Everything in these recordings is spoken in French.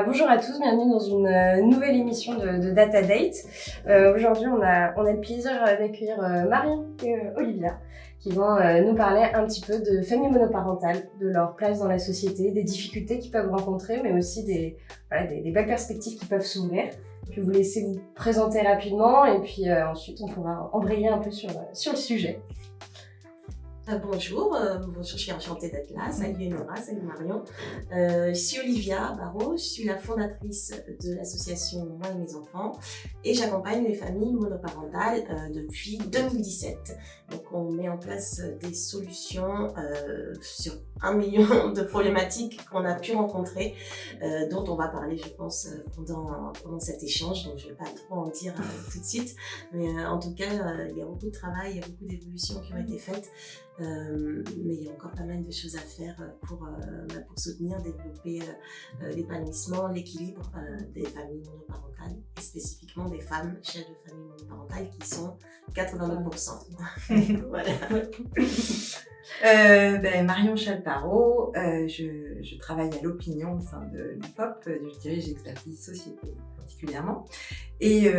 Bonjour à tous, bienvenue dans une nouvelle émission de Data Date. Aujourd'hui, on a le plaisir d'accueillir Marion et Olivia qui vont nous parler un petit peu de familles monoparentales, de leur place dans la société, des difficultés qu'ils peuvent rencontrer, mais aussi des belles perspectives qui peuvent s'ouvrir. Je vais vous laisser vous présenter rapidement et puis ensuite on pourra embrayer un peu sur le sujet. Bonjour, je suis enchantée d'être là. Salut Enora, salut Marion. Je suis Olivia Barraud, je suis la fondatrice de l'association Moi et mes enfants et j'accompagne les familles monoparentales depuis 2017. Donc on met en place des solutions sur 1 million de problématiques qu'on a pu rencontrer, dont on va parler je pense pendant cet échange, donc je ne vais pas trop en dire tout de suite, mais en tout cas il y a beaucoup de travail, il y a beaucoup d'évolutions qui ont été faites. Mais il y a encore pas mal de choses à faire pour soutenir, développer l'épanouissement, l'équilibre des familles monoparentales et spécifiquement des femmes chefs de famille monoparentales qui sont 89%. Voilà. Marion Chalparo, je travaille à l'opinion au sein de l'UFOP, je dirige expertise société particulièrement. Et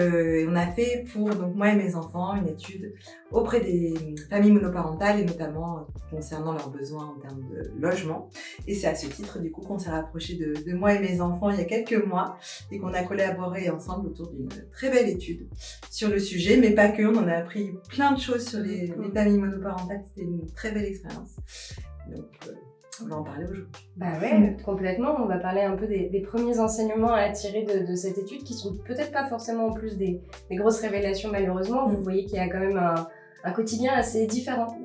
on a fait pour donc moi et mes enfants une étude auprès des familles monoparentales et notamment concernant leurs besoins en termes de logement. Et c'est à ce titre du coup qu'on s'est rapproché de moi et mes enfants il y a quelques mois et qu'on a collaboré ensemble autour d'une très belle étude sur le sujet, mais pas que, on en a appris plein de choses sur les familles monoparentales, c'était une très belle expérience. Donc on va en parler aujourd'hui. Bah ouais, complètement. On va parler un peu des premiers enseignements à tirer de cette étude qui sont peut-être pas forcément en plus des grosses révélations malheureusement. Vous voyez qu'il y a quand même un quotidien assez différent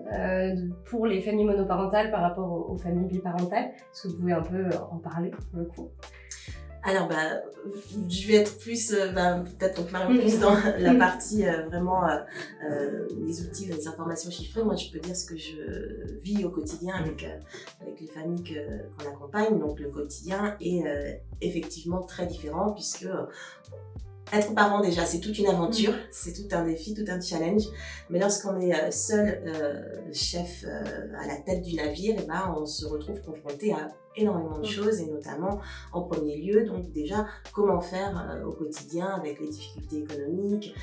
pour les familles monoparentales par rapport aux familles biparentales. Est-ce que vous pouvez un peu en parler pour le coup ? Alors, je vais être plus, peut-être donc Marion plus dans la partie vraiment les outils, les informations chiffrées. Moi, je peux dire ce que je vis au quotidien avec les familles qu'on accompagne. Donc, le quotidien est effectivement très différent puisque être parent déjà, c'est toute une aventure, c'est tout un défi, tout un challenge. Mais lorsqu'on est seul chef à la tête du navire, on se retrouve confronté à énormément de choses et notamment en premier lieu, donc déjà comment faire au quotidien avec les difficultés économiques,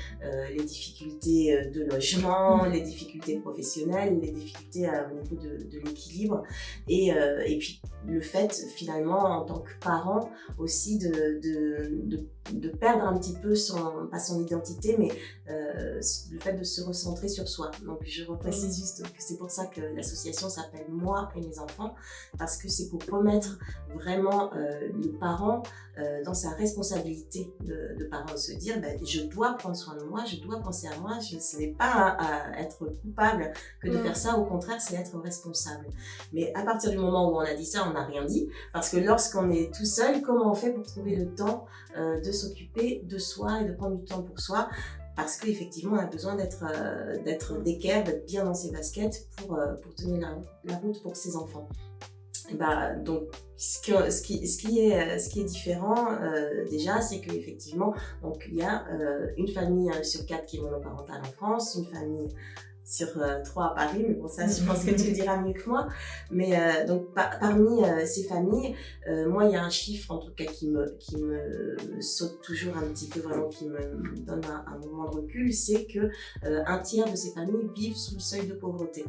les difficultés de logement, les difficultés professionnelles, les difficultés au niveau de l'équilibre et puis le fait finalement en tant que parent aussi de perdre un petit peu pas son identité mais le fait de se recentrer sur soi. Donc je reprécise juste que c'est pour ça que l'association s'appelle Moi et mes enfants, parce que c'est pour remettre vraiment le parent dans sa responsabilité de parent, se dire je dois prendre soin de moi, je dois penser à moi, ce n'est pas à être coupable que de faire ça, au contraire c'est être responsable. Mais à partir du moment où on a dit ça, on n'a rien dit, parce que lorsqu'on est tout seul, comment on fait pour trouver le temps de s'occuper de soi et de prendre du temps pour soi? Parce qu'effectivement, on a besoin d'être d'équerre, d'être bien dans ses baskets pour tenir la route pour ses enfants. Donc, ce qui est différent déjà, c'est qu'effectivement, donc il y a une famille sur 4 qui est monoparentale en France, une famille sur 3 à Paris, mais bon ça je pense que tu le diras mieux que moi. Mais donc parmi ces familles, moi il y a un chiffre en tout cas qui me saute toujours un petit peu, vraiment qui me donne un moment de recul, c'est que un tiers de ces familles vivent sous le seuil de pauvreté.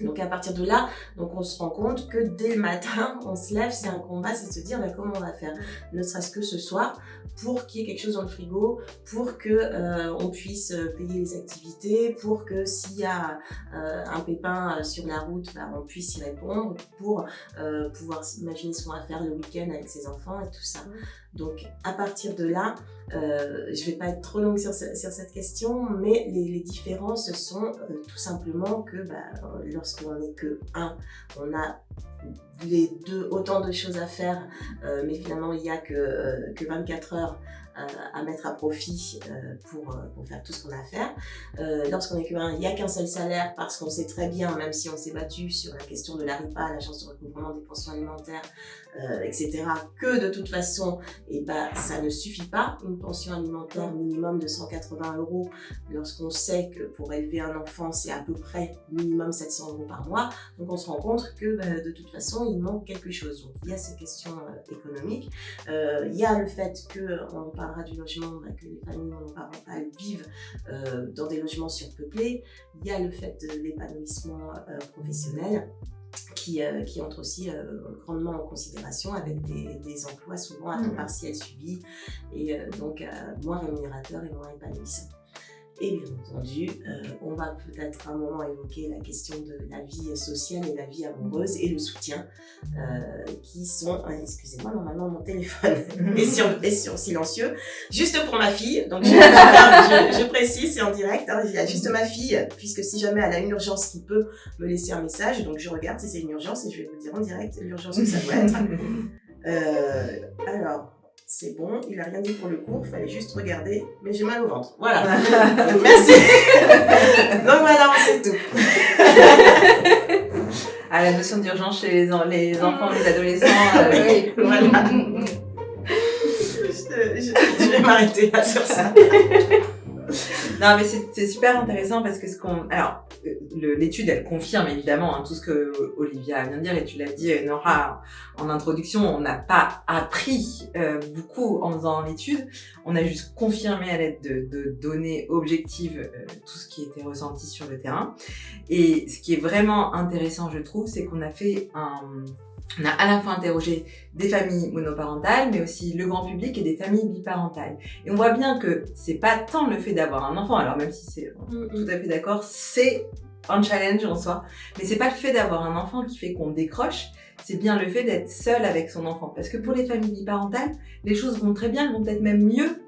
Donc à partir de là, donc on se rend compte que dès le matin, on se lève, c'est un combat, c'est de se dire comment on va faire, ne serait-ce que ce soir, pour qu'il y ait quelque chose dans le frigo, pour que on puisse payer les activités, pour que s'il y a un pépin sur la route, on puisse y répondre, pour pouvoir s'imaginer ce qu'on va faire le week-end avec ses enfants et tout ça. Donc à partir de là, je vais pas être trop longue sur cette question, mais les différences sont tout simplement que lorsqu'on n'est que un, on a les deux autant de choses à faire, mais finalement il n'y a que 24 heures à mettre à profit pour faire tout ce qu'on a à faire. Lorsqu'on est cubain, il n'y a qu'un seul salaire parce qu'on sait très bien, même si on s'est battu sur la question de l'ARIPA, l'agence de recouvrement des pensions alimentaires, etc., que de toute façon, ça ne suffit pas. Une pension alimentaire minimum de 180 € lorsqu'on sait que pour élever un enfant, c'est à peu près minimum 700 € par mois. Donc on se rend compte que de toute façon, il manque quelque chose. Donc il y a ces questions économiques. Il y a le fait on parlera du logement, que les familles monoparentales vivent dans des logements surpeuplés. Il y a le fait de l'épanouissement professionnel qui entre aussi grandement en considération avec des emplois souvent à temps partiel suivis et donc moins rémunérateurs et moins épanouissants. Et bien entendu, on va peut-être à un moment évoquer la question de la vie sociale et la vie amoureuse et le soutien qui sont, excusez-moi, normalement mon téléphone est sur silencieux, juste pour ma fille, donc je précise, c'est en direct, hein, il y a juste ma fille, puisque si jamais elle a une urgence qui peut me laisser un message, donc je regarde si c'est une urgence et je vais vous dire en direct l'urgence que ça doit être. Alors... C'est bon, il a rien dit pour le cours, il fallait juste regarder, mais j'ai mal au ventre. Voilà. Merci. Donc voilà, c'est tout. La notion d'urgence chez les enfants, les adolescents, oui. Voilà. Je vais m'arrêter là sur ça. Non, mais c'est super intéressant parce que alors, l'étude, elle confirme évidemment tout ce que Olivia vient de dire et tu l'as dit, Nora, en introduction, on n'a pas appris beaucoup en faisant l'étude, on a juste confirmé à l'aide de données objectives tout ce qui était ressenti sur le terrain. Et ce qui est vraiment intéressant, je trouve, c'est qu'on a fait on a à la fois interrogé des familles monoparentales, mais aussi le grand public et des familles biparentales. Et on voit bien que c'est pas tant le fait d'avoir un enfant, alors même si c'est tout à fait d'accord, c'est un challenge en soi, mais c'est pas le fait d'avoir un enfant qui fait qu'on décroche, c'est bien le fait d'être seul avec son enfant. Parce que pour les familles biparentales, les choses vont très bien, elles vont peut-être même mieux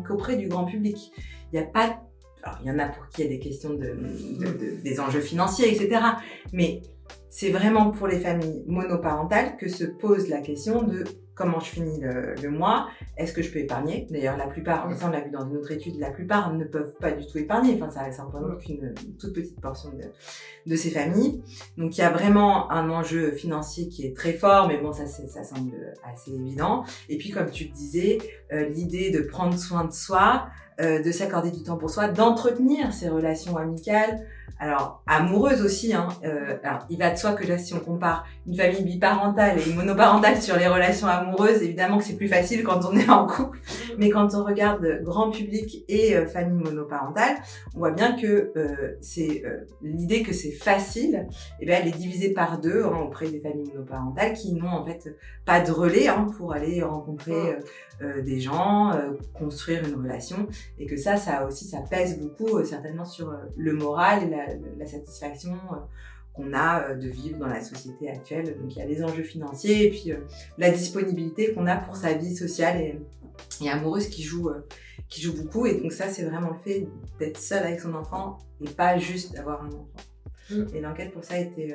qu'auprès du grand public. Alors, il y en a pour qui il y a des questions des enjeux financiers, etc. Mais c'est vraiment pour les familles monoparentales que se pose la question de comment je finis le mois, est-ce que je peux épargner? D'ailleurs, la plupart, ça on l'a vu dans une autre étude, la plupart ne peuvent pas du tout épargner, enfin ça représente qu'une toute petite portion de ces familles. Donc il y a vraiment un enjeu financier qui est très fort, mais bon ça semble assez évident. Et puis comme tu le disais, l'idée de prendre soin de soi, de s'accorder du temps pour soi, d'entretenir ses relations amicales, alors amoureuses aussi, alors il va de soi que là si on compare une famille biparentale et une monoparentale sur les relations amoureuses, évidemment que c'est plus facile quand on est en couple, mais quand on regarde grand public et famille monoparentale, on voit bien que c'est l'idée que c'est facile, et bien elle est divisée par deux auprès des familles monoparentales qui n'ont en fait pas de relais pour aller rencontrer des gens, construire une relation, et que ça pèse beaucoup certainement sur le moral et la satisfaction qu'on a de vivre dans la société actuelle. Donc il y a les enjeux financiers et puis la disponibilité qu'on a pour sa vie sociale et amoureuse qui joue beaucoup. Et donc ça, c'est vraiment le fait d'être seul avec son enfant et pas juste d'avoir un enfant. Et l'enquête pour ça a été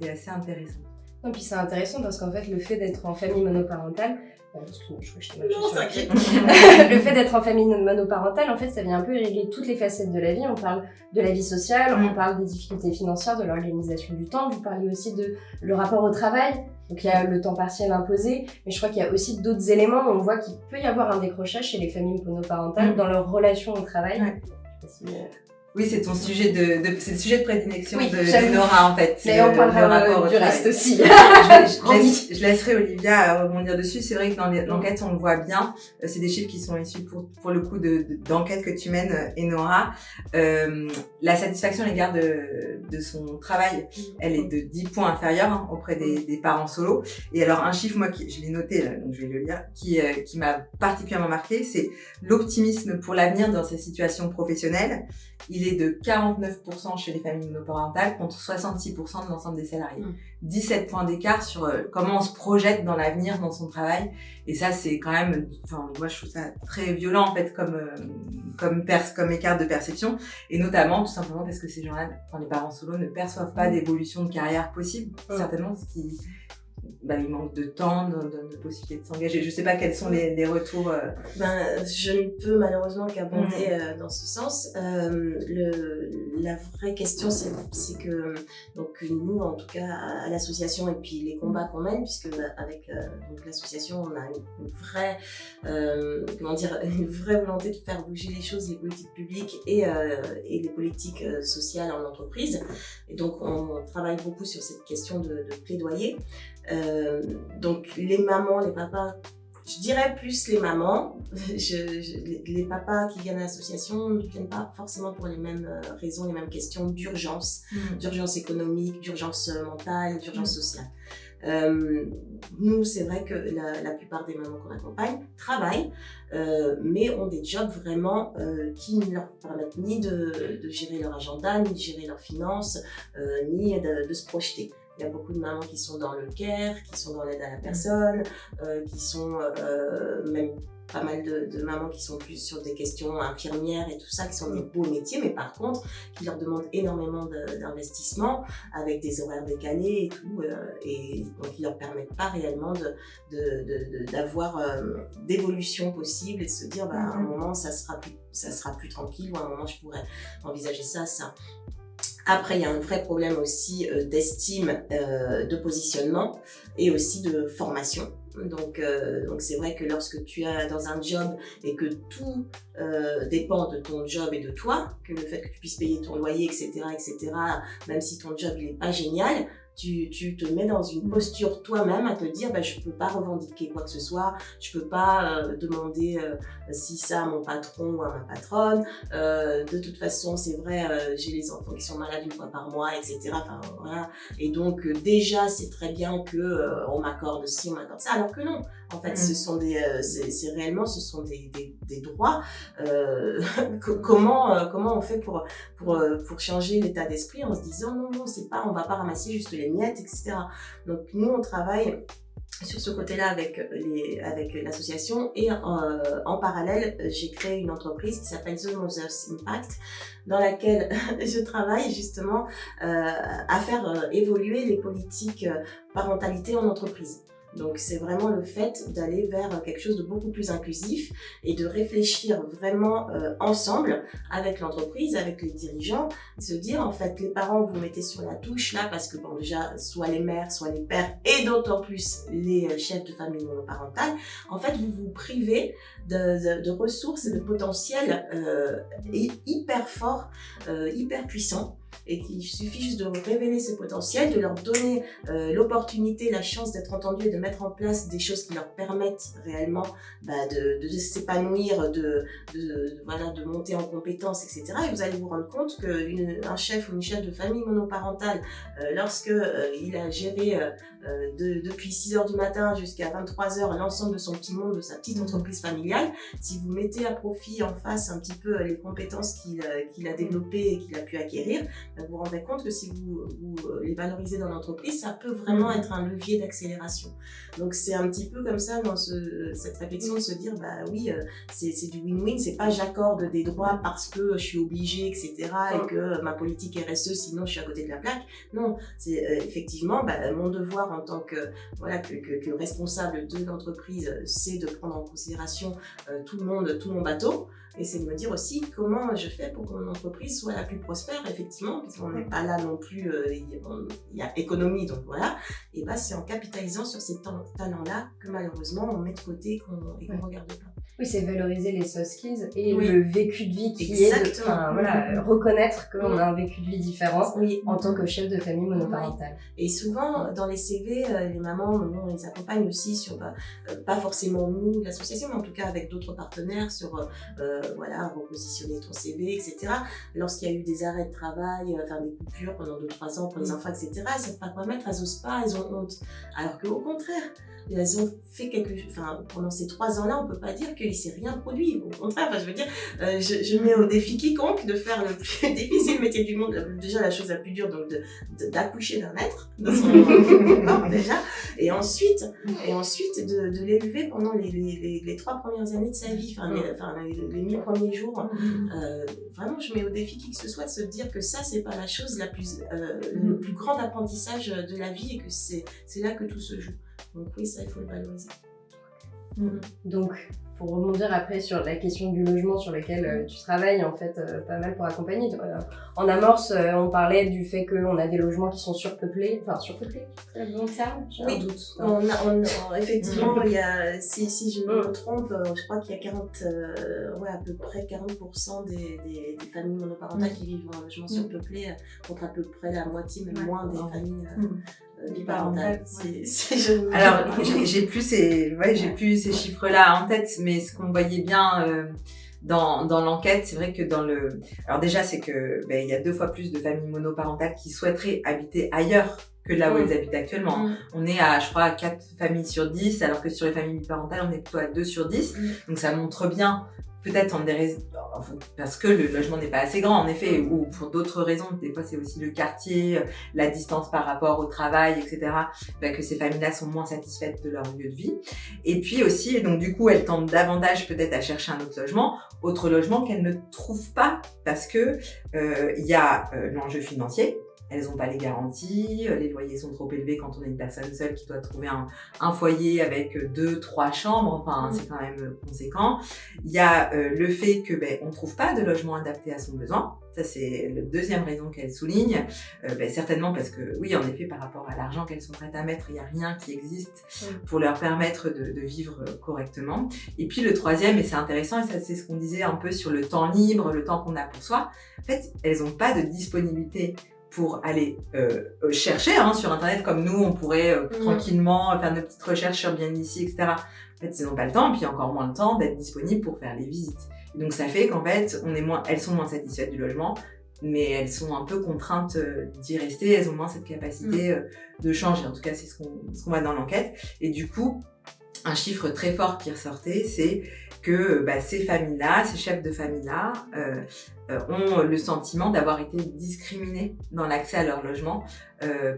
assez intéressante. Non, puis c'est intéressant parce qu'en fait, le fait d'être en famille monoparentale, t'inquiète. Le fait d'être en famille monoparentale, en fait, ça vient un peu régler toutes les facettes de la vie. On parle de la vie sociale, on parle des difficultés financières, de l'organisation du temps. Vous parlez aussi de le rapport au travail. Donc, il y a le temps partiel imposé. Mais je crois qu'il y a aussi d'autres éléments où on voit qu'il peut y avoir un décrochage chez les familles monoparentales dans leur relation au travail. Ouais. Oui, c'est ton sujet c'est le sujet de prédilection de Nora, en fait. Mais on parlera du reste aussi. Je laisserai Olivia rebondir dessus. C'est vrai que dans l'enquête, on le voit bien. C'est des chiffres qui sont issus pour le coup d'enquête que tu mènes, Nora. La satisfaction à l'égard de son travail, elle est de 10 points inférieure auprès des parents solos. Et alors, un chiffre, moi, je l'ai noté, là, donc je vais le lire, qui m'a particulièrement marqué, c'est l'optimisme pour l'avenir dans ces situations professionnelles. Il est de 49% chez les familles monoparentales contre 66% de l'ensemble des salariés. 17 points d'écart sur comment on se projette dans l'avenir, dans son travail. Et ça, c'est quand même, moi, je trouve ça très violent, en fait, comme écart de perception. Et notamment, tout simplement parce que ces gens-là, les parents solos ne perçoivent pas d'évolution de carrière possible. Certainement, ce il manque de temps, de possibilité de s'engager. Je sais pas quels sont les retours. Je ne peux malheureusement qu'abonder dans ce sens. La vraie question, c'est que donc nous, en tout cas à l'association, et puis les combats qu'on mène, puisque avec donc l'association, on a une vraie une vraie volonté de faire bouger les choses, les politiques publiques et les politiques sociales en entreprise. Et donc on travaille beaucoup sur cette question de plaidoyer. Donc les mamans, les papas, je dirais plus les mamans. Les papas qui viennent à l'association ne viennent pas forcément pour les mêmes raisons, les mêmes questions d'urgence, d'urgence économique, d'urgence mentale, d'urgence sociale. Nous, c'est vrai que la plupart des mamans qu'on accompagne travaillent, mais ont des jobs vraiment qui ne leur permettent ni de gérer leur agenda, ni de gérer leurs finances, ni de se projeter. Il y a beaucoup de mamans qui sont dans le care, qui sont dans l'aide à la personne, qui sont même pas mal de mamans qui sont plus sur des questions infirmières et tout ça, qui sont des beaux métiers, mais par contre, qui leur demandent énormément d'investissement avec des horaires décalés et tout, et donc qui leur permettent pas réellement d'avoir d'évolution possible et de se dire, à un moment, ça sera plus tranquille, ou à un moment, je pourrais envisager ça. Après, il y a un vrai problème aussi d'estime, de positionnement et aussi de formation. Donc c'est vrai que lorsque tu es dans un job et que tout dépend de ton job et de toi, que le fait que tu puisses payer ton loyer, etc., même si ton job il est pas génial, tu te mets dans une posture toi-même à te dire je peux pas revendiquer quoi que ce soit, je peux pas demander si ça à mon patron ou à ma patronne, de toute façon c'est vrai, j'ai les enfants qui sont malades une fois par mois, etc. Voilà. Et donc déjà c'est très bien que on m'accorde ci, on m'accorde ça, alors que non, en fait ce sont c'est réellement ce sont des droits. Comment on fait pour changer l'état d'esprit en se disant non, c'est pas, on va pas ramasser juste les miettes, etc. Donc nous on travaille sur ce côté-là avec l'association, et en parallèle j'ai créé une entreprise qui s'appelle The Mothers Impact, dans laquelle je travaille justement à faire évoluer les politiques parentalité en entreprise. Donc c'est vraiment le fait d'aller vers quelque chose de beaucoup plus inclusif et de réfléchir vraiment ensemble avec l'entreprise, avec les dirigeants, se dire en fait les parents vous mettez sur la touche là parce que bon déjà soit les mères, soit les pères et d'autant plus les chefs de famille monoparentales, en fait vous vous privez de ressources et de potentiel hyper fort, hyper puissant. Et qu'il suffit juste de révéler ce potentiel, de leur donner l'opportunité, la chance d'être entendus et de mettre en place des choses qui leur permettent réellement de s'épanouir, de monter en compétences, etc. Et vous allez vous rendre compte qu'un chef ou une chef de famille monoparentale, lorsque il a géré depuis 6h du matin jusqu'à 23h l'ensemble de son petit monde, de sa petite entreprise familiale, si vous mettez à profit en face un petit peu les compétences qu'il a développées et qu'il a pu acquérir, vous vous rendrez compte que si vous les valorisez dans l'entreprise, ça peut vraiment être un levier d'accélération. Donc c'est un petit peu comme ça dans cette réflexion de se dire oui, c'est du win-win, c'est pas j'accorde des droits parce que je suis obligée, etc. et que ma politique RSE, sinon je suis à côté de la plaque. Non, c'est effectivement mon devoir en tant que responsable de l'entreprise, c'est de prendre en considération tout mon bateau. Et c'est de me dire aussi comment je fais pour que mon entreprise soit la plus prospère, effectivement, parce qu'on n'est pas là non plus, il y a économie, donc voilà. Et c'est en capitalisant sur ces talents-là que malheureusement on met de côté et qu'on ne regarde pas. Oui, c'est valoriser les soft skills et le vécu de vie qui est reconnaître qu'on a un vécu de vie différent en tant que chef de famille monoparentale. Et souvent, dans les CV, les mamans, on les accompagne aussi sur, pas forcément nous, l'association, mais en tout cas avec d'autres partenaires sur, repositionner ton CV, etc. Lorsqu'il y a eu des arrêts de travail, des coupures pendant 2-3 ans pour les enfants, etc., elles ne savent pas quoi mettre, elles n'osent pas, elles ont honte. Alors qu'au contraire, elles ont fait pendant ces 3 ans-là, on ne peut pas dire qu'il s'est rien produit. Au contraire, enfin, je veux dire, je mets au défi quiconque de faire le plus difficile métier du monde. Déjà, la chose la plus dure, donc d'accoucher d'un être, dans son corps, déjà. Et ensuite de l'élever pendant les 3 premières années de sa vie, les 1000 premiers jours. Vraiment, je mets au défi qui que ce soit de se dire que ça, c'est pas la chose la plus, le plus grand apprentissage de la vie et que c'est là que tout se joue. Donc oui, ça, il faut le valoriser. Donc, pour rebondir après sur la question du logement sur lequel tu travailles en fait pas mal pour accompagner. En amorce, on parlait du fait qu'on a des logements qui sont surpeuplés, c'est le bon terme, j'ai un doute. Effectivement, il y a, si je me trompe, je crois qu'il y a à peu près 40% des familles monoparentales qui vivent en logement surpeuplé, contre à peu près la moitié, même moins des familles biparentales. Alors, j'ai plus ces chiffres-là en tête, mais ce qu'on voyait bien dans l'enquête, c'est vrai que alors déjà, c'est que il y a 2 fois plus de familles monoparentales qui souhaiteraient habiter ailleurs que là où elles habitent actuellement. On est à, je crois, 4 familles sur 10, alors que sur les familles biparentales, on est plutôt à 2 sur 10. Donc ça montre bien, peut-être parce que le logement n'est pas assez grand, en effet, ou pour d'autres raisons. Des fois, c'est aussi le quartier, la distance par rapport au travail, etc., que ces familles-là sont moins satisfaites de leur lieu de vie. Et puis aussi, donc du coup, elles tendent davantage peut-être à chercher un autre logement qu'elles ne trouvent pas, parce que il y a l'enjeu financier. Elles n'ont pas les garanties, les loyers sont trop élevés quand on est une personne seule qui doit trouver un foyer avec 2-3 chambres, enfin c'est quand même conséquent. Il y a le fait que on ne trouve pas de logement adapté à son besoin. Ça, c'est la deuxième raison qu'elle souligne. Certainement parce que, oui, en effet, par rapport à l'argent qu'elles sont prêtes à mettre, il n'y a rien qui existe pour leur permettre de vivre correctement. Et puis le troisième, et c'est intéressant, et ça c'est ce qu'on disait un peu sur le temps libre, le temps qu'on a pour soi, en fait, elles n'ont pas de disponibilité pour aller chercher sur Internet, comme nous, on pourrait tranquillement faire nos petites recherches sur Bien ici, etc. En fait, ils n'ont pas le temps, et puis encore moins le temps d'être disponibles pour faire les visites. Et donc, ça fait qu'en fait, elles sont moins satisfaites du logement, mais elles sont un peu contraintes d'y rester, elles ont moins cette capacité de changer. En tout cas, c'est ce qu'on voit dans l'enquête. Et du coup, un chiffre très fort qui ressortait, c'est que ces familles-là, ces chefs de famille-là, ont le sentiment d'avoir été discriminées dans l'accès à leur logement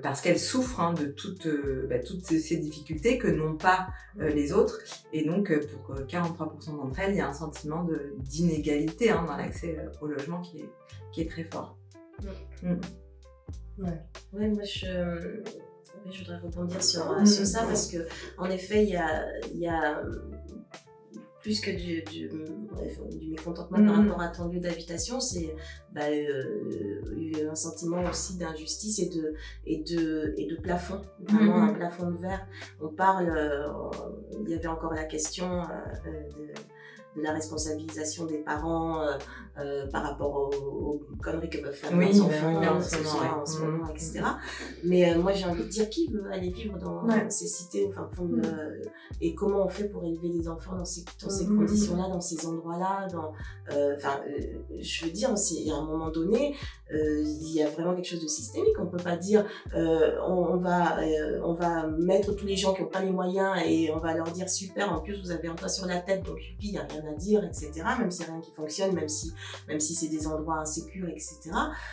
parce qu'elles souffrent de toutes ces difficultés que n'ont pas les autres. Et donc, pour 43% d'entre elles, il y a un sentiment d'inégalité dans l'accès au logement qui est très fort. Ouais, moi je voudrais rebondir sur ça parce que en effet il y a plus que du mécontentement par rapport à ton lieu d'habitation, c'est un sentiment aussi d'injustice et de plafond, vraiment un plafond de verre. On parle, il y avait encore la question de la responsabilisation des parents par rapport aux conneries que peuvent faire leurs enfants en ce moment, etc. Mais moi j'ai envie de dire, qui veut aller vivre dans ces cités au fin fond et comment on fait pour élever des enfants dans ces conditions-là, dans ces endroits-là, je veux dire, il y a un moment donné, il y a vraiment quelque chose de systémique. On peut pas dire on va mettre tous les gens qui n'ont pas les moyens et on va leur dire super, en plus vous avez un toit sur la tête, donc il n'y a rien à dire, etc. Même s'il n'y a rien qui fonctionne, même si c'est des endroits insécures, etc.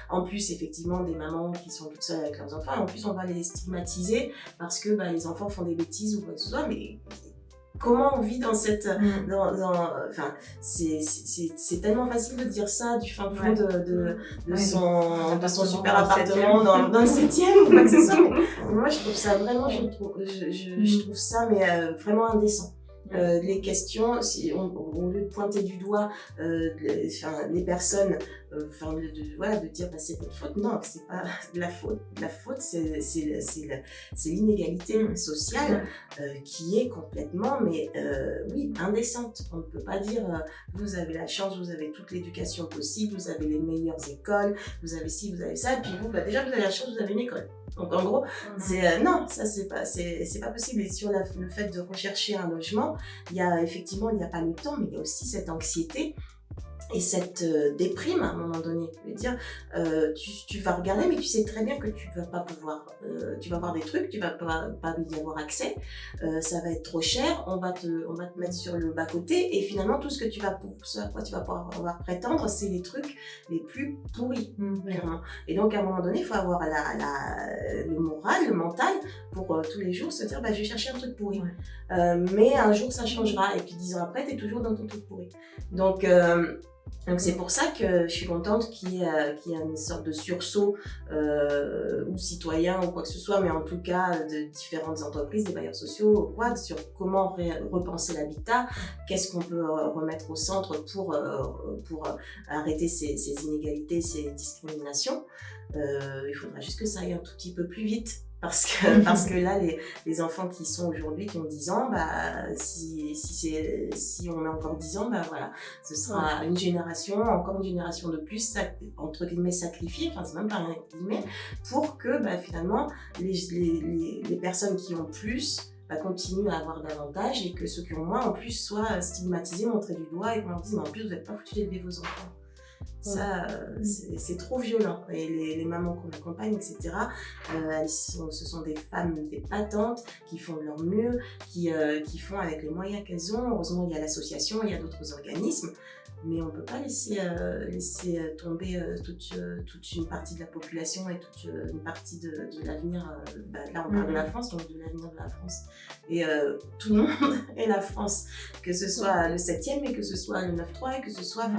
En plus, effectivement, des mamans qui sont toutes seules avec leurs enfants, et en plus on va les stigmatiser parce que les enfants font des bêtises ou quoi que ce soit, mais comment on vit dans cette... c'est tellement facile de dire ça du fin fond de son super appartement dans le 7e ou quoi que ce soit. Mais moi, je trouve ça vraiment, je trouve ça vraiment indécent. Les questions, au lieu de pointer du doigt les personnes, de dire c'est votre faute, non, c'est pas de la faute. La faute, c'est l'inégalité sociale qui est complètement, indécente. On ne peut pas dire vous avez la chance, vous avez toute l'éducation possible, vous avez les meilleures écoles, vous avez ci, vous avez ça, et puis vous, déjà vous avez la chance, vous avez une école. Donc en gros, non, ça c'est pas possible. Et sur le fait de rechercher un logement, il y a pas le temps, mais il y a aussi cette anxiété Et cette déprime, à un moment donné, je veux dire, tu vas regarder, mais tu sais très bien que tu vas pas pouvoir, tu vas voir des trucs, tu vas pas y avoir accès, ça va être trop cher, on va te mettre sur le bas-côté, et finalement, tout ce que ce à quoi tu vas pouvoir prétendre, c'est les trucs les plus pourris, clairement. Et donc, à un moment donné, il faut avoir le moral, le mental, pour tous les jours se dire, je vais chercher un truc pourri. Mais un jour, ça changera, et puis 10 ans après, tu es toujours dans ton truc pourri. Donc c'est pour ça que je suis contente qu'il y ait une sorte de sursaut ou citoyen ou quoi que ce soit, mais en tout cas de différentes entreprises, des bailleurs sociaux, quoi, sur comment repenser l'habitat, qu'est-ce qu'on peut remettre au centre pour arrêter ces inégalités, ces discriminations. Il faudra juste que ça aille un tout petit peu plus vite. Parce que là, les enfants qui sont aujourd'hui, qui ont 10 ans, si on met encore 10 ans, voilà, ce sera une génération, encore une génération de plus, entre guillemets, sacrifiée, enfin, c'est même pas un guillemets, pour que, finalement, les personnes qui ont plus, continuent à avoir davantage et que ceux qui ont moins, en plus, soient stigmatisés, montrés du doigt et qu'on leur dise, mais en plus, vous n'êtes pas foutus d'élever vos enfants. Ça, c'est trop violent. Et les mamans qu'on accompagne, etc., ce sont des femmes épatantes qui font de leur mieux, qui font avec les moyens qu'elles ont. Heureusement, il y a l'association, il y a d'autres organismes, mais on ne peut pas laisser tomber toute une partie de la population et toute une partie de l'avenir. Là, on parle de la France, donc de l'avenir de la France. Et tout le monde est la France, que ce soit le 7e et que ce soit le 9-3 et que ce soit...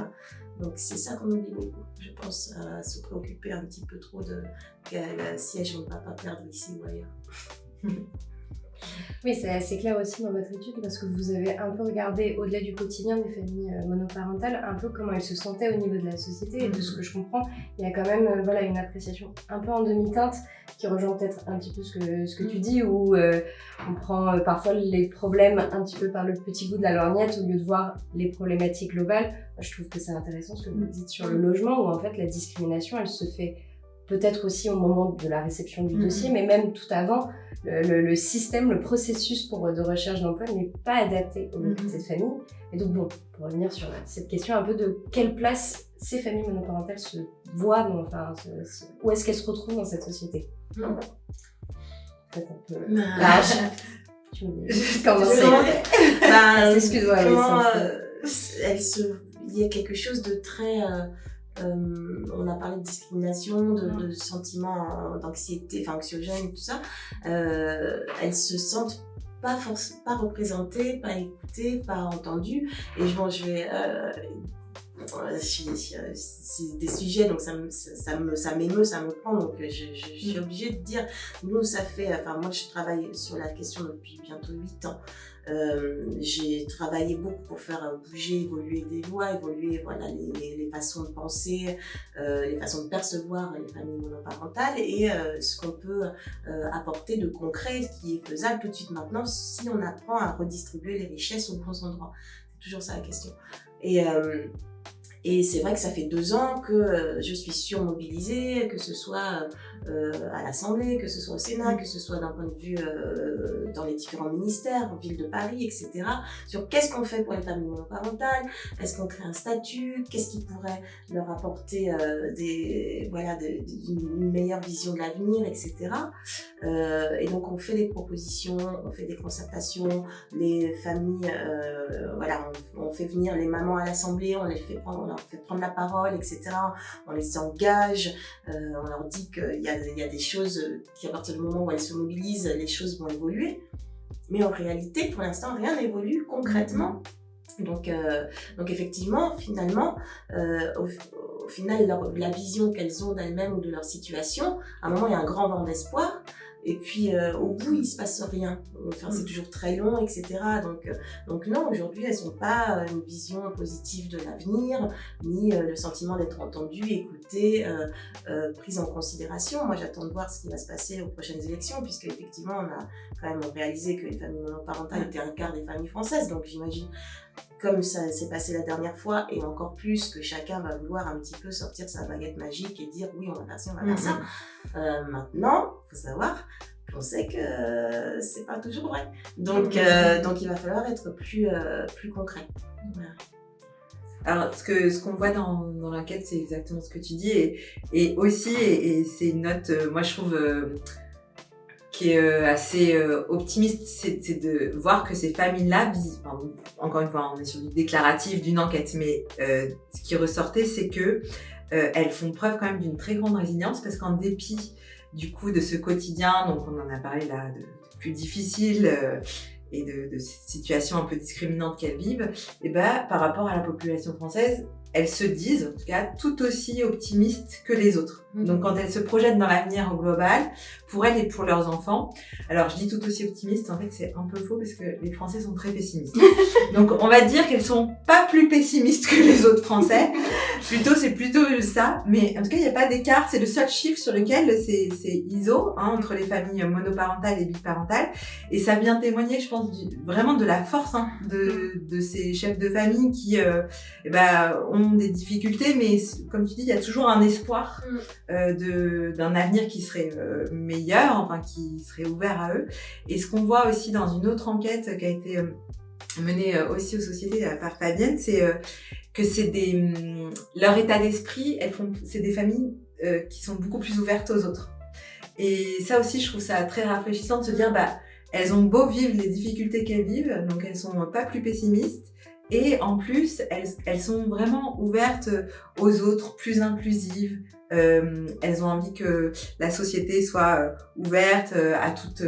Donc c'est ça qu'on oublie beaucoup, je pense, à se préoccuper un petit peu trop de quel siège on ne va pas perdre ici ou ailleurs. Oui, c'est assez clair aussi dans votre étude parce que vous avez un peu regardé au-delà du quotidien des familles monoparentales, un peu comment elles se sentaient au niveau de la société et de ce que je comprends, il y a quand même une appréciation un peu en demi-teinte qui rejoint peut-être un petit peu ce que tu dis où on prend parfois les problèmes un petit peu par le petit bout de la lorgnette au lieu de voir les problématiques globales. Moi, je trouve que c'est intéressant ce que vous dites sur le logement où en fait la discrimination elle se fait peut-être aussi au moment de la réception du dossier, mais même tout avant, le système, le processus de recherche d'emploi n'est pas adapté aux besoins de cette famille. Et donc bon, pour revenir sur cette question un peu de quelle place ces familles monoparentales se voient, où est-ce qu'elles se retrouvent dans cette société. Peut-être un peu large. Tu me dis comment c'est. Excuse-moi. Il y a quelque chose de très... on a parlé de discrimination, de sentiments d'anxiété, anxiogène, tout ça. Elles se sentent pas représentées, pas écoutées, pas entendues. Et c'est des sujets, donc ça m'émeut, ça me prend, donc je suis obligée de dire, nous ça fait, moi je travaille sur la question depuis bientôt 8 ans. J'ai travaillé beaucoup pour faire bouger, évoluer des lois, évoluer les façons de penser, les façons de percevoir les familles monoparentales et ce qu'on peut apporter de concret qui est faisable tout de suite maintenant si on apprend à redistribuer les richesses aux bons endroits. C'est toujours ça la question. Et c'est vrai que ça fait 2 ans que je suis surmobilisée, que ce soit à l'Assemblée, que ce soit au Sénat, que ce soit d'un point de vue dans les différents ministères, ville de Paris, etc. Sur qu'est-ce qu'on fait pour les familles monoparentales, est-ce qu'on crée un statut, qu'est-ce qui pourrait leur apporter une meilleure vision de l'avenir, etc. Et donc on fait des propositions, on fait des concertations, les familles, on fait venir les mamans à l'Assemblée, on leur fait prendre la parole, etc. On les engage, on leur dit qu'il y a des choses qui, à partir du moment où elles se mobilisent, les choses vont évoluer. Mais en réalité, pour l'instant, rien n'évolue concrètement. Donc effectivement, finalement, au final, la vision qu'elles ont d'elles-mêmes ou de leur situation, à un moment, il y a un grand vent d'espoir. Et puis au bout, il ne se passe rien. C'est toujours très long, etc. Donc non, aujourd'hui, elles n'ont pas une vision positive de l'avenir, ni le sentiment d'être entendues, écoutées, prises en considération. Moi, j'attends de voir ce qui va se passer aux prochaines élections, puisque effectivement, on a quand même réalisé que les familles monoparentales étaient un quart des familles françaises. Donc j'imagine, comme ça s'est passé la dernière fois, et encore plus, que chacun va vouloir un petit peu sortir sa baguette magique et dire oui, on va faire ci, on va faire ça. Maintenant, il faut savoir qu'on sait que c'est pas toujours vrai. Donc il va falloir être plus concret. Voilà. Alors, ce qu'on voit dans l'enquête, c'est exactement ce que tu dis. Et aussi, et c'est une note, moi je trouve, qui est assez optimiste, c'est de voir que ces familles-là, encore une fois, on est sur du déclaratif d'une enquête, mais ce qui ressortait, c'est que elles font preuve quand même d'une très grande résilience, parce qu'en dépit du coup de ce quotidien, donc on en a parlé là, de plus difficile, et de situations un peu discriminantes qu'elles vivent, et ben par rapport à la population française, elles se disent, en tout cas, tout aussi optimistes que les autres. Donc, quand elles se projettent dans l'avenir au global, pour elles et pour leurs enfants, alors je dis tout aussi optimistes, en fait, c'est un peu faux parce que les Français sont très pessimistes. Donc, on va dire qu'elles sont pas plus pessimistes que les autres Français. C'est plutôt ça. Mais en tout cas, il n'y a pas d'écart. C'est le seul chiffre sur lequel c'est ISO, entre les familles monoparentales et biparentales. Et ça vient témoigner, je pense, vraiment de la force, de ces chefs de famille qui, ont des difficultés, mais comme tu dis, il y a toujours un espoir d'un avenir qui serait meilleur, enfin qui serait ouvert à eux. Et ce qu'on voit aussi dans une autre enquête qui a été menée aussi aux sociétés par Fabienne, c'est que c'est leur état d'esprit, c'est des familles qui sont beaucoup plus ouvertes aux autres. Et ça aussi, je trouve ça très rafraîchissant de se dire, elles ont beau vivre les difficultés qu'elles vivent, donc elles sont pas plus pessimistes. Et en plus, elles sont vraiment ouvertes aux autres, plus inclusives. Elles ont envie que la société soit ouverte à toutes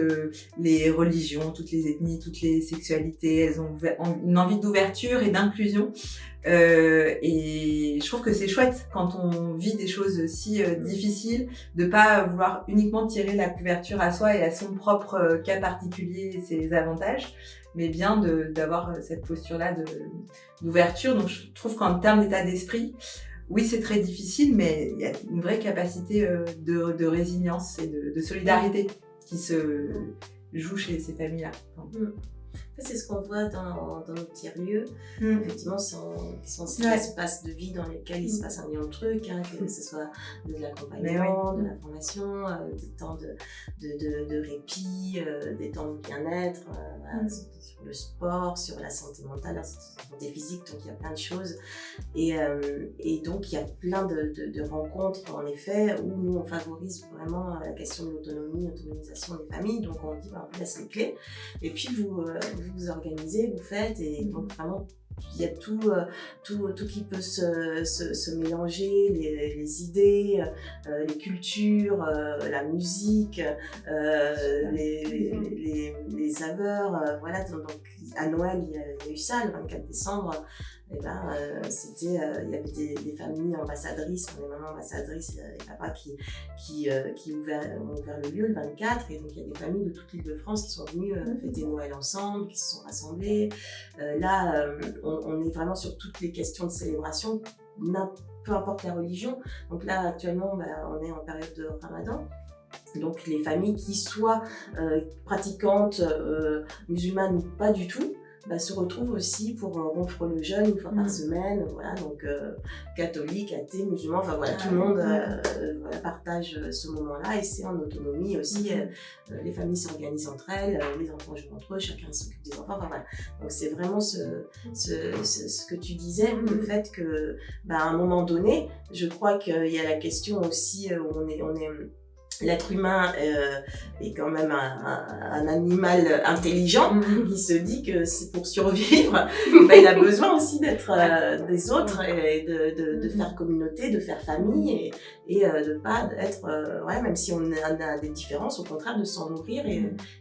les religions, toutes les ethnies, toutes les sexualités. Elles ont une envie d'ouverture et d'inclusion. Et je trouve que c'est chouette quand on vit des choses si difficiles, de pas vouloir uniquement tirer la couverture à soi et à son propre cas particulier et ses avantages, mais bien d'avoir cette posture-là d'ouverture. Donc je trouve qu'en termes d'état d'esprit, oui, c'est très difficile, mais il y a une vraie capacité de résilience et de solidarité qui se joue chez ces familles-là. C'est ce qu'on voit dans nos tiers-lieux. Effectivement, qui sont ces espaces de vie dans lesquels il se passe un million de trucs, que ce soit de l'accompagnement, de la formation, des temps de répit, des temps de bien-être, sur le sport, sur la santé mentale, la santé physique, donc il y a plein de choses. Et donc il y a plein de rencontres, en effet, où nous on favorise vraiment la question de l'autonomisation des familles. Donc on dit, on vous laisse les clés, et puis vous organisez, vous faites, et donc vraiment il y a tout qui peut se mélanger, les idées, les cultures, la musique, les saveurs, voilà. Donc à Noël il y a eu ça le 24 décembre. Et il y avait des familles ambassadrices, des mamans ambassadrices et papa qui ont ouvert le lieu le 24, et donc il y a des familles de toute l'Île-de-France qui sont venues fêter Noël ensemble, qui se sont rassemblées. Là, on est vraiment sur toutes les questions de célébration, peu importe la religion. Donc là, actuellement, on est en période de Ramadan. Donc les familles qui soient pratiquantes, musulmanes ou pas du tout, se retrouvent aussi pour rompre le jeûne une fois par semaine, voilà. Donc catholiques, athées, musulmans, enfin voilà, tout le monde partage ce moment-là, et c'est en autonomie aussi. Les familles s'organisent entre elles, les enfants jouent entre eux, chacun s'occupe des enfants, enfin voilà. Donc c'est vraiment ce que tu disais, le fait que à un moment donné, je crois qu'il y a la question aussi où on est l'être humain est quand même un animal intelligent qui se dit que c'est pour survivre, il a besoin aussi d'être des autres et de faire communauté, de faire famille, et de pas être, même si on a des différences, au contraire de s'en nourrir.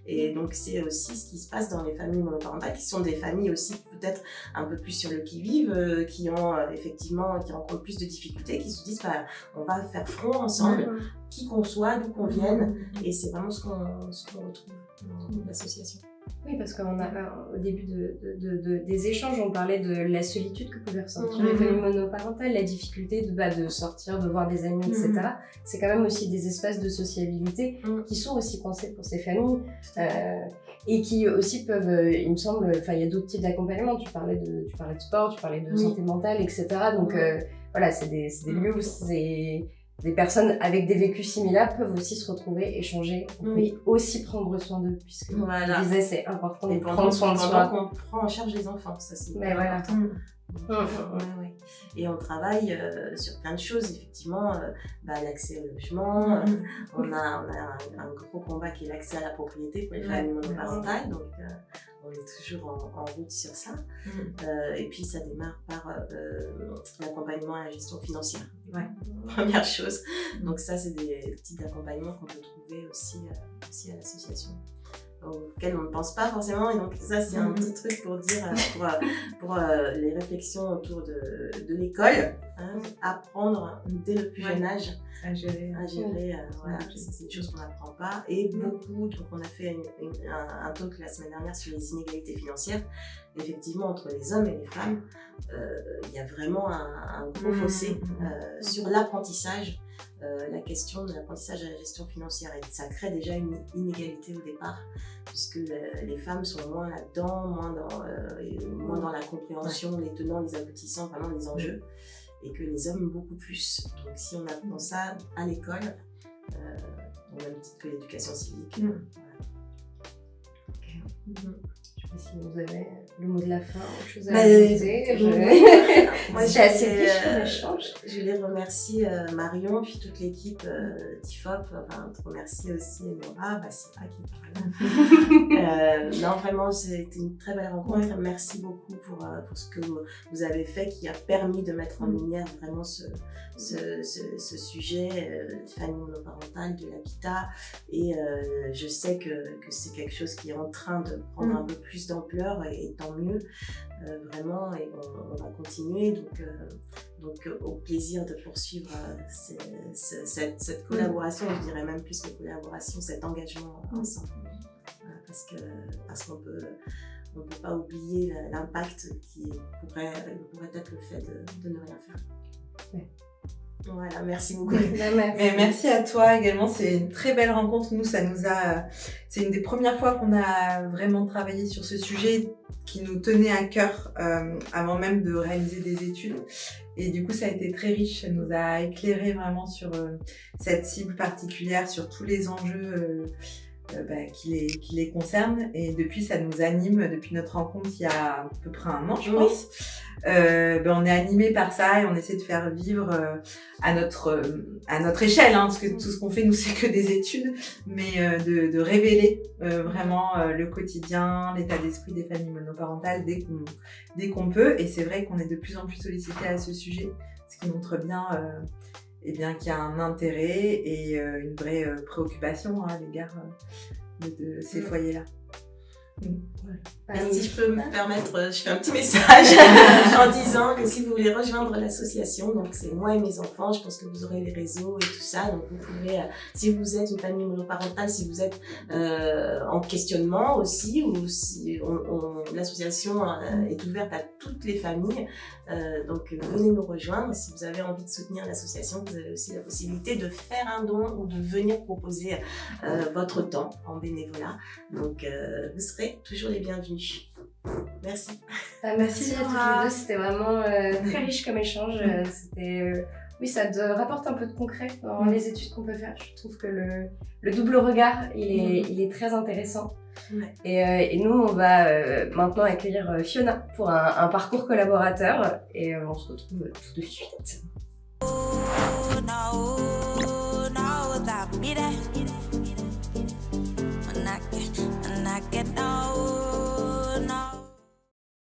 Et donc c'est aussi ce qui se passe dans les familles monoparentales, qui sont des familles aussi peut-être un peu plus sur le qui-vive, qui ont effectivement, qui rencontrent plus de difficultés, qui se disent on va faire front ensemble, qui qu'on soit, d'où qu'on vienne, et c'est vraiment ce qu'on retrouve dans l'association. Oui, parce qu'au début des échanges, on parlait de la solitude que pouvaient ressentir les familles monoparentales, la difficulté de sortir, de voir des amis, etc. C'est quand même aussi des espaces de sociabilité qui sont aussi pensés pour ces familles, et qui aussi peuvent, il me semble, il y a d'autres types d'accompagnement. Tu parlais de sport, tu parlais de santé mentale, etc. Donc voilà, c'est des lieux où des personnes avec des vécus similaires peuvent aussi se retrouver, échanger, et aussi prendre soin d'eux, puisque je disais, c'est important de prendre soin de soi. Qu'on prend en charge les enfants, ça c'est important. Ouais. Et on travaille sur plein de choses, effectivement, l'accès au logement, on a un gros combat qui est l'accès à la propriété pour les familles monoparentales, donc on est toujours en route sur ça. Et puis ça démarre par l'accompagnement à la gestion financière. Première chose. Donc ça, c'est des types d'accompagnement qu'on peut trouver aussi à l'association, auquel on ne pense pas forcément. Et donc ça, c'est un petit truc pour dire, pour les réflexions autour de l'école, apprendre dès le plus jeune âge à gérer. Voilà, c'est des choses qu'on n'apprend pas. Et beaucoup, donc on a fait un talk la semaine dernière sur les inégalités financières. Effectivement, entre les hommes et les femmes, il y a vraiment un gros fossé sur l'apprentissage. La question de l'apprentissage à la gestion financière, et ça crée déjà une inégalité au départ, puisque les femmes sont moins là-dedans, moins dans la compréhension, les tenants, les aboutissants, vraiment les enjeux, et que les hommes beaucoup plus. Donc si on apprend ça à l'école, au même titre que l'éducation civique. Je sais pas si vous avez le mot de la fin, autre chose à ajouter. Moi, c'est assez riche comme échange. Je voulais remercier Marion, puis toute l'équipe d'IFOP. Te remercier aussi Nora, c'est pas qui parle. Non, vraiment, c'était une très belle rencontre. Merci beaucoup pour ce que vous avez fait, qui a permis de mettre en lumière vraiment ce sujet des familles monoparentales, de l'habitat. Et je sais que c'est quelque chose qui est en train de prendre un peu plus d'ampleur, et tant mieux, vraiment, et on va continuer, donc au plaisir de poursuivre cette collaboration, je dirais même plus que collaboration, cet engagement ensemble, parce qu'on peut pas oublier l'impact qui pourrait être le fait de ne rien faire. Voilà, merci beaucoup. Mais merci à toi également, c'est une très belle rencontre. Nous, c'est une des premières fois qu'on a vraiment travaillé sur ce sujet qui nous tenait à cœur avant même de réaliser des études. Et du coup, ça a été très riche. Ça nous a éclairé vraiment sur cette cible particulière, sur tous les enjeux qui les concernent. Et depuis, ça nous anime. Depuis notre rencontre, il y a à peu près un an, je pense. On est animé par ça et on essaie de faire vivre à notre échelle, parce que tout ce qu'on fait, nous, c'est que des études, mais de révéler vraiment le quotidien, l'état d'esprit des familles monoparentales dès qu'on peut. Et c'est vrai qu'on est de plus en plus sollicité à ce sujet, ce qui montre bien qu'il y a un intérêt et une vraie préoccupation à l'égard de ces foyers-là. Si je peux me permettre, je fais un petit message en disant que si vous voulez rejoindre l'association, donc c'est moi et mes enfants, je pense que vous aurez les réseaux et tout ça, donc vous pouvez, si vous êtes une famille monoparentale, si vous êtes en questionnement aussi, ou si l'association est ouverte à toutes les familles, donc venez nous rejoindre. Si vous avez envie de soutenir l'association, vous avez aussi la possibilité de faire un don ou de venir proposer votre temps en bénévolat, donc vous serez toujours les bienvenus. Merci. Merci à toutes les deux, c'était vraiment très riche comme échange. Oui, ça te rapporte un peu de concret dans les études qu'on peut faire. Je trouve que le double regard, il est très intéressant. Et nous, on va maintenant accueillir Fiona pour un parcours collaborateur et on se retrouve tout de suite. When I get no